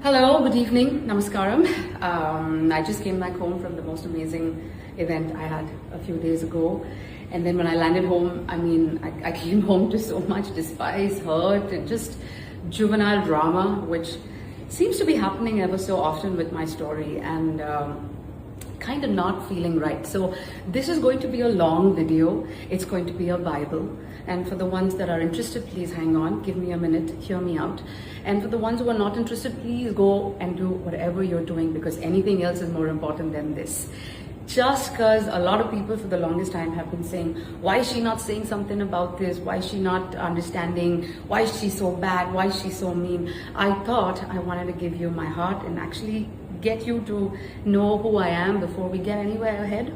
Hello, good evening, namaskaram. I just came back home from the most amazing event I had a few days ago. And then when I landed home, I came home to so much despise, hurt, and just juvenile drama, which seems to be happening ever so often with my story. And kind of not feeling right. So this is going to be a long video. It's going to be a Bible. And for the ones that are interested, please hang on, give me a minute, hear me out. And for the ones who are not interested, please go and do whatever you're doing, because anything else is more important than this. Just because a lot of people for the longest time have been saying, why is she not saying something about this? Why is she not understanding? Why is she so bad? Why is she so mean? I thought I wanted to give you my heart and actually get you to know who I am before we get anywhere ahead.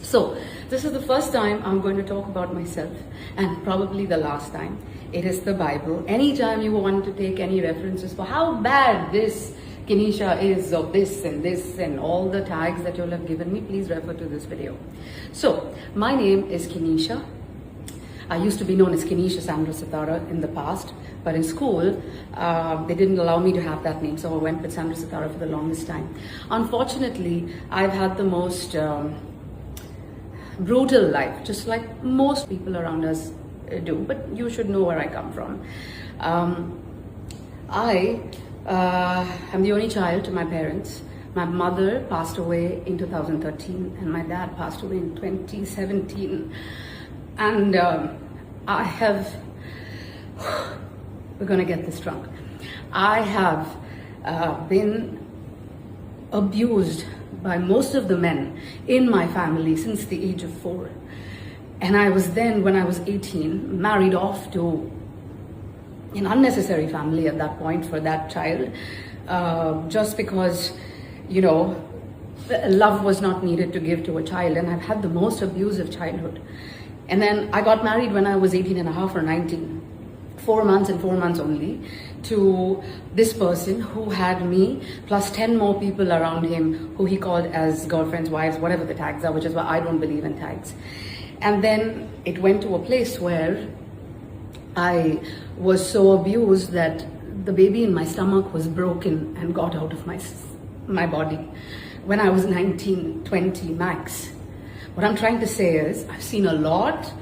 So this is the first time I'm going to talk about myself, and probably the last time. It is the Bible. Anytime you want to take any references for how bad this Kenisha is of this and all the tags that you'll have given me, please refer to this video. So my name is Kenisha. I used to be known as Kenisha Sandra Sitara in the past, but in school, they didn't allow me to have that name, so I went with Sandra Sitara for the longest time. Unfortunately, I've had the most brutal life, just like most people around us do, but you should know where I come from. I am the only child to my parents. My mother passed away in 2013 and my dad passed away in 2017. And I have, we're gonna get this drunk. I have been abused by most of the men in my family since the age of 4. And I was then, when I was 18, married off to an unnecessary family at that point for that child, just because, you know, love was not needed to give to a child. And I've had the most abusive childhood. And then I got married when I was 18 and a half or 19, 4 months and 4 months only, to this person who had me plus 10 more people around him who he called as girlfriends, wives, whatever the tags are, which is why I don't believe in tags. And then it went to a place where I was so abused that the baby in my stomach was broken and got out of my body when I was 19, 20 max. What I'm trying to say is, I've seen a lot,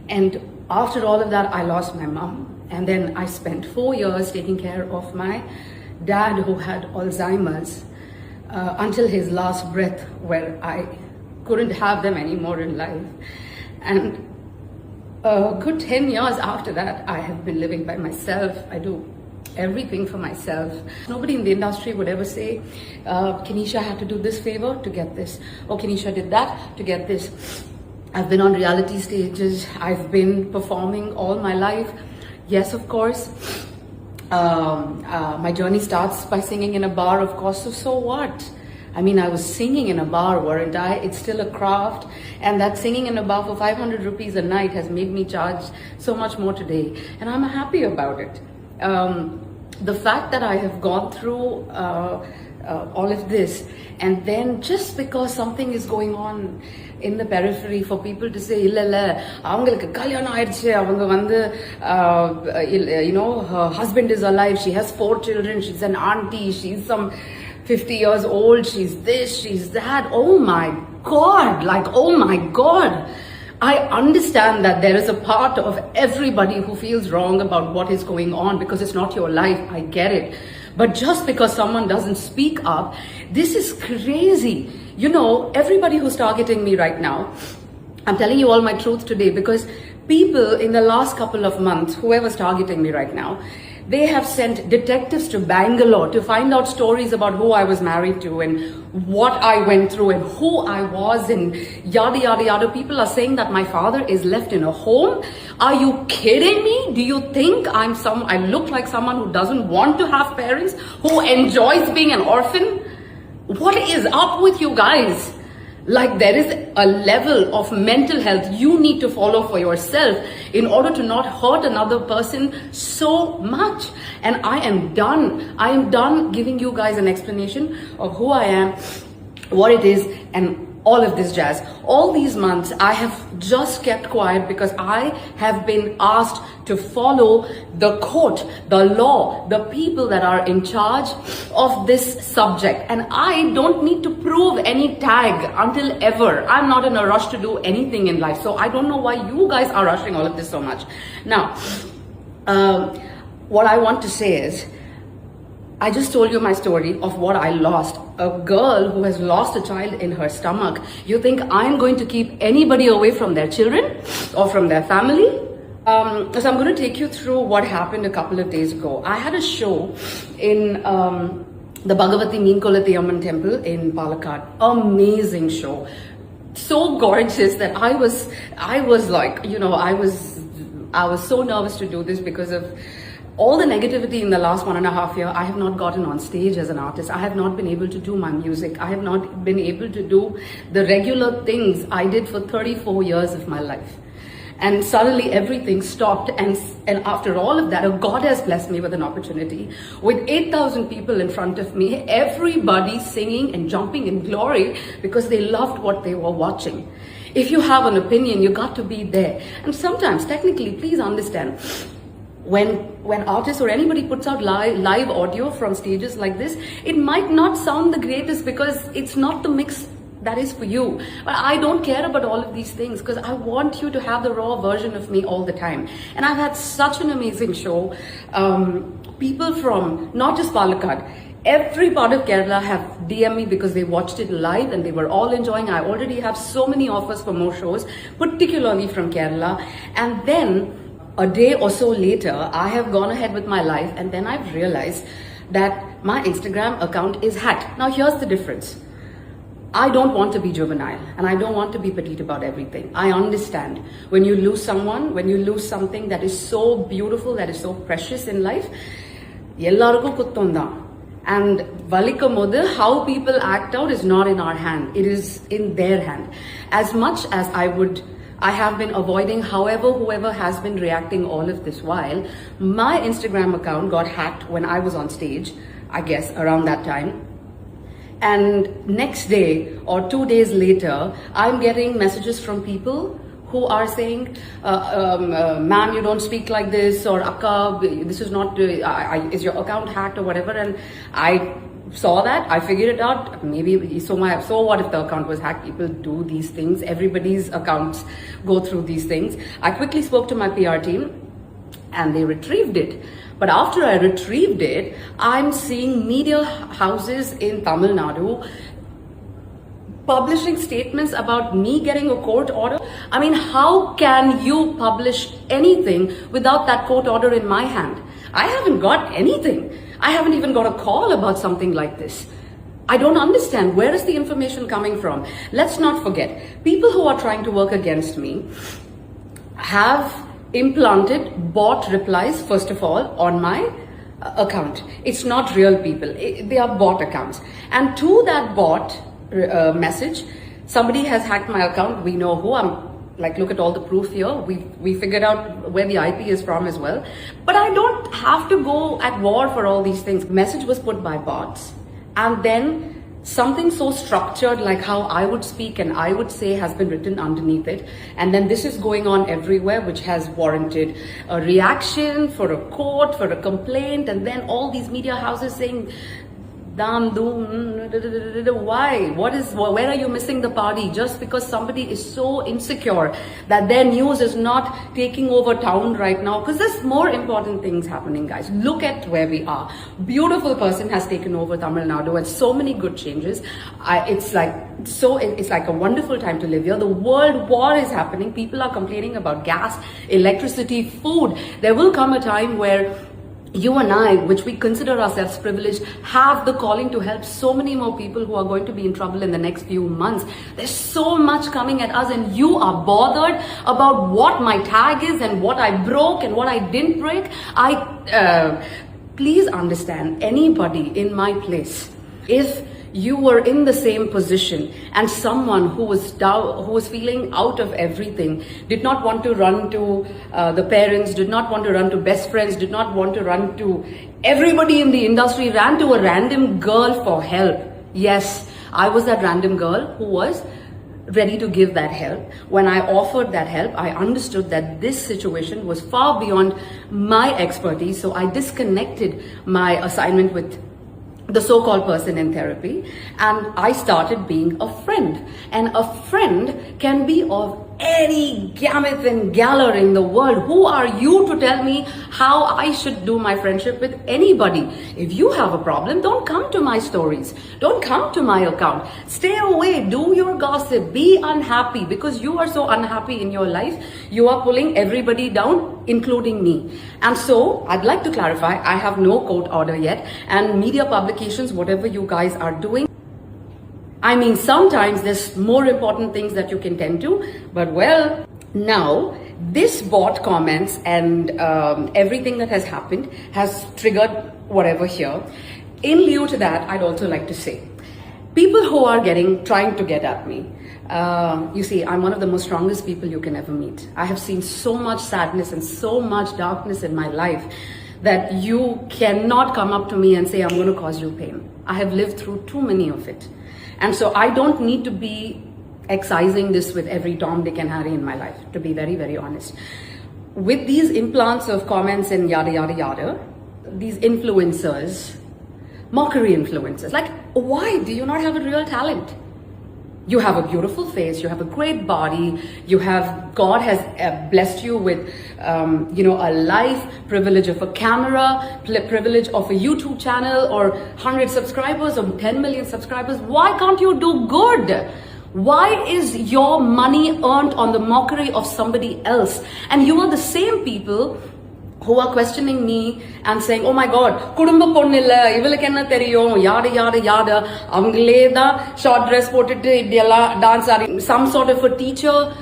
and after all of that, I lost my mom. And then I spent 4 years taking care of my dad who had Alzheimer's until his last breath, where I couldn't have them anymore in life. And a good 10 years after that, I have been living by myself. I do everything for myself. Nobody in the industry would ever say, Kenisha had to do this favor to get this, or Kenisha did that to get this. I've been on reality stages. I've been performing all my life. Yes, of course. My journey starts by singing in a bar, of course, so what? I mean, I was singing in a bar, weren't I? It's still a craft, and that singing in a bar for 500 rupees a night has made me charge so much more today, and I'm happy about it. The fact that I have gone through all of this, and then just because something is going on in the periphery, for people to say, illa avangalukku kalyanam airuchu, avanga vandu you know, her husband is alive, she has 4 children, she's an auntie, she's some 50 years old, she's this, she's that. Oh my God, like, oh my God. I understand that there is a part of everybody who feels wrong about what is going on because it's not your life. I get it. But just because someone doesn't speak up, this is crazy. You know, everybody who's targeting me right now, I'm telling you all my truth today, because people in the last couple of months, whoever's targeting me right now, they have sent detectives to Bangalore to find out stories about who I was married to and what I went through and who I was and yada, yada, yada. People are saying that my father is left in a home. Are you kidding me? Do you think I look like someone who doesn't want to have parents, who enjoys being an orphan? What is up with you guys? Like, there is a level of mental health you need to follow for yourself in order to not hurt another person so much. And I am done. I am done giving you guys an explanation of who I am, what it is, and all of this jazz. All these months, I have just kept quiet because I have been asked to follow the court, the law, the people that are in charge of this subject. And I don't need to prove any tag until ever. I'm not in a rush to do anything in life. So I don't know why you guys are rushing all of this so much. Now, what I want to say is, I just told you my story of what I lost. A girl who has lost a child in her stomach. You think I'm going to keep anybody away from their children or from their family? So I'm going to take you through what happened a couple of days ago. I had a show in the Bhagavati Meenkolatiyamman temple in Palakkad. Amazing show. So gorgeous that I was like, I was so nervous to do this because of all the negativity in the last 1.5 years. I have not gotten on stage as an artist. I have not been able to do my music. I have not been able to do the regular things I did for 34 years of my life. And suddenly everything stopped, and after all of that, God has blessed me with an opportunity. With 8,000 people in front of me, everybody singing and jumping in glory because they loved what they were watching. If you have an opinion, you got to be there. And sometimes, technically, please understand, when artists or anybody puts out live audio from stages like this, it might not sound the greatest because it's not the mix that is for you. But I don't care about all of these things because I want you to have the raw version of me all the time. And I've had such an amazing show. People from not just Palakkad, every part of Kerala have DM'd me because they watched it live and they were all enjoying. I already have so many offers for more shows, particularly from Kerala. And then a day or so later, I have gone ahead with my life, and then I've realized that my Instagram account is hacked. Now here's the difference. I don't want to be juvenile, and I don't want to be petite about everything. I understand when you lose someone, when you lose something that is so beautiful, that is so precious in life, ellarukku kuttonda. And valikamodu, how people act out is not in our hand. It is in their hand. As much as I have been avoiding whoever has been reacting all of this while, my Instagram account got hacked when I was on stage, I guess around that time. And next day or 2 days later, I'm getting messages from people who are saying, ma'am, you don't speak like this, or akka, this is not, is your account hacked or whatever. And I saw that, I figured it out. Maybe so what if the account was hacked? People do these things. Everybody's accounts go through these things. I quickly spoke to my PR team and they retrieved it. But after I retrieved it, I'm seeing media houses in Tamil Nadu publishing statements about me getting a court order. I mean, how can you publish anything without that court order in my hand? I haven't got anything. I haven't even got a call about something like this. I don't understand. Where is the information coming from? Let's not forget, people who are trying to work against me have implanted bot replies, first of all, on my account. It's not real people. They are bot accounts. And to that bot message, somebody has hacked my account. We know who. Like, look at all the proof here. We figured out where the IP is from as well. But I don't have to go at war for all these things. Message was put by bots, and then something so structured like how I would speak and I would say has been written underneath it. And then this is going on everywhere, which has warranted a reaction for a court, for a complaint, and then all these media houses saying, Dam, doom, why? Where are you missing the party? Just because somebody is so insecure that their news is not taking over town right now. Because there's more important things happening, guys. Look at where we are. Beautiful person has taken over Tamil Nadu and so many good changes. It's like a wonderful time to live here. The world war is happening. People are complaining about gas, electricity, food. There will come a time where you and I, which we consider ourselves privileged, have the calling to help so many more people who are going to be in trouble in the next few months. There's so much coming at us, and you are bothered about what my tag is and what I broke and what I didn't break. Please understand, anybody in my place, if you were in the same position and someone who was feeling out of everything, did not want to run to the parents, did not want to run to best friends, did not want to run to everybody in the industry, ran to a random girl for help. Yes, I was that random girl who was ready to give that help. When I offered that help, I understood that this situation was far beyond my expertise. So I disconnected my assignment with the so-called person in therapy, and I started being a friend. And a friend can be of any gamut and galor in the world. Who are you to tell me how I should do my friendship with anybody? If you have a problem, don't come to my stories. Don't come to my account. Stay away. Do your gossip. Be unhappy, because you are so unhappy in your life. You are pulling everybody down, including me. And so I'd like to clarify, I have no court order yet, and media publications, whatever you guys are doing, I mean, sometimes there's more important things that you can tend to, but well, now this bot comments and everything that has happened has triggered whatever here. In lieu to that, I'd also like to say, people who are trying to get at me, you see, I'm one of the most strongest people you can ever meet. I have seen so much sadness and so much darkness in my life that you cannot come up to me and say, I'm going to cause you pain. I have lived through too many of it. And so I don't need to be excising this with every Tom, Dick and Harry in my life, to be very, very honest. With these implants of comments and yada, yada, yada, these influencers, mockery influencers, like, why do you not have a real talent? You have a beautiful face, you have a great body, God has blessed you with, a life, privilege of a camera, privilege of a YouTube channel, or 100 subscribers or 10 million subscribers. Why can't you do good? Why is your money earned on the mockery of somebody else? And you are the same people who are questioning me and saying, oh my God, kudumba ponnilla, ivalukku enna theriyum, yada yada yada, avangale da short dress potittu idella dance aadi, some sort of a teacher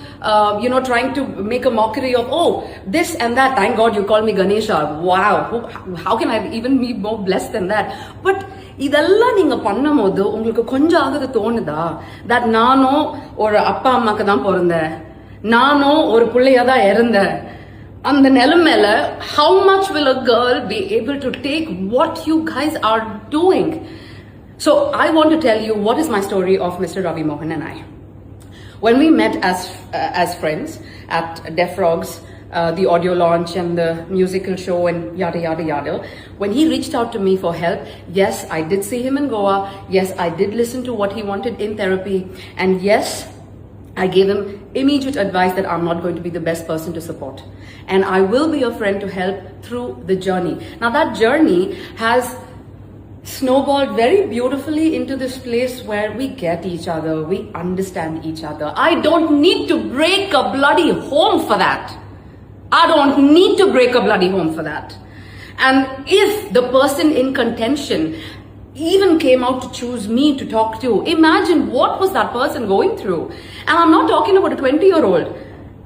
trying to make a mockery of, oh, this and that. Thank God you call me Ganesha. Wow, how can I even be more blessed than that? But இதெல்லாம் நீங்க பண்ணும்போது உங்களுக்கு கொஞ்சம் ஆகுது தோணுதா, that நானும் ஒரு அப்பா அம்மாக்கு தான் பிறந்தேன், நானும் ஒரு புள்ளையா தான் இருந்தேன். அந்த நிலைமையில, how much will a girl be able to take what you guys are doing? So I want to tell you what is my story of Mr. Ravi Mohan and I. When we met as friends at Deaf Frogs, the audio launch and the musical show and yada yada yada, when he reached out to me for help, yes, I did see him in Goa, yes, I did listen to what he wanted in therapy, and yes, I gave him immediate advice that I'm not going to be the best person to support, and I will be a friend to help through the journey. Now that journey has snowballed very beautifully into this place where we get each other, we understand each other. I don't need to break a bloody home for that. I don't need to break a bloody home for that. And if the person in contention even came out to choose me to talk to, imagine what was that person going through. And I'm not talking about a 20-year-old.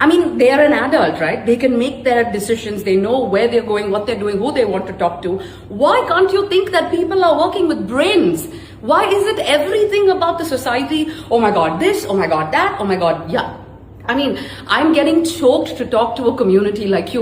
I mean, they are an adult, right? They can make their decisions. They know where they're going, what they're doing, who they want to talk to. Why can't you think that people are working with brains? Why is it everything about the society? Oh my God, this, oh my God, that, oh my God, yeah. I mean, I'm getting choked to talk to a community like you.